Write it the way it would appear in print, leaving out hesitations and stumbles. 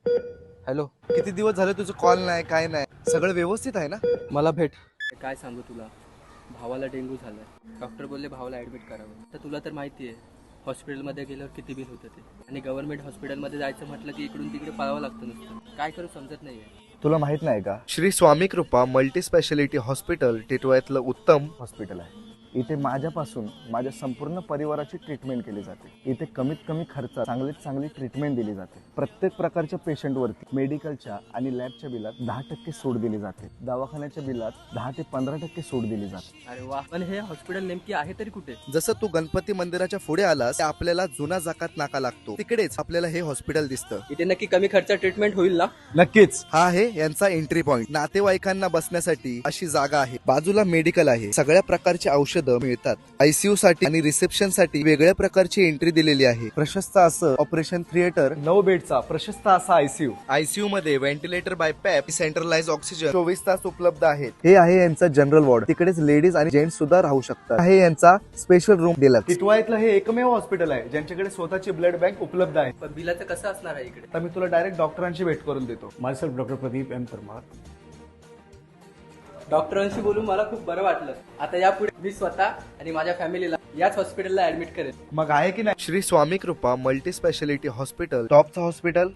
Hello. किती दिवस झाले तुझं कॉल नाही, काय नाही, सगळं व्यवस्थित आहे ना? मला भेट. काय सांगू तुला, भावाला डेंग्यू झालाय. डॉक्टर बोलले भावाला ऍडमिट करावं. तर तुला तर माहिती आहे हॉस्पिटलमध्ये गेल्यावर किती बिल होतं ते. आणि गव्हर्नमेंट हॉस्पिटलमध्ये जायचं म्हटलं की इकडून तिकडे पळावं लागतं नुसतं. काय करू समजत नाहीये. तुला माहित नाही का, श्री स्वामी कृपा मल्टी स्पेशालिटी हॉस्पिटल टिटवाळ्यातलं उत्तम हॉस्पिटल आहे. इथे माझ्यापासून माझ्या संपूर्ण परिवाराची ट्रीटमेंट केली जाते. इथे कमीत कमी खर्चात चांगलीत चांगली ट्रीटमेंट दिली जाते. प्रत्येक प्रकारच्या पेशंटवरती मेडिकलच्या आणि लॅबच्या बिलात 10% सूट दिली जाते. दवाखान्याच्या बिलात 10 ते 15% सूट दिली जाते. अरे वा, पण हे हॉस्पिटल नेमकी आहे तरी कुठे? जसं तू गणपती मंदिराच्या पुढे आलास ते आपल्याला जुना जाकात नाका लागतो, तिकडेच आपल्याला हे हॉस्पिटल दिसतं. इथे नक्की कमी खर्चात ट्रीटमेंट होईल ना? नक्कीच. हा आहे यांचा एंट्री पॉइंट. नातेवाईकांना बसण्यासाठी अशी जागा आहे. बाजूला मेडिकल आहे, सगळ्या प्रकारचे औषधं मिळतात. आयसीयू साठी आणि रिसेप्शन साठी वेगळ्या प्रकारची एंट्री दिलेली आहे. प्रशस्त असं ऑपरेशन थिएटर, 9 बेडचा प्रशस्त असा आयसीयू. आयसीयू मध्ये ventilator BiPAP, centralise oxygen 24 तास उपलब्ध आहेत. हे आहे यांचा जनरल वॉर्ड, तिकडेच लेडीज आणि जेंट्स सुद्धा राहू शकतात. हे यांचा स्पेशल रूम डिलक्स. टिटवाळ्यातलं हे एकमेव हॉस्पिटल आहे ज्यांच्याकडे स्वतःची ब्लड बँक उपलब्ध आहे. पण बिलाचं कसं असणार आहे इकडे? तर मी तुला डायरेक्ट डॉक्टरांची भेट करून देतो. Myself, Dr. Pradeep M. Parmar. डॉक्टरांशी बोलून मला खूप बरं वाटलं. आता यापुढे मी स्वतः आणि माझ्या फॅमिलीला याच हॉस्पिटलला ऍडमिट करेन. मग आहे की नाही? श्री स्वामी कृपा मल्टी स्पेशालिटी हॉस्पिटल, टॉपचं हॉस्पिटल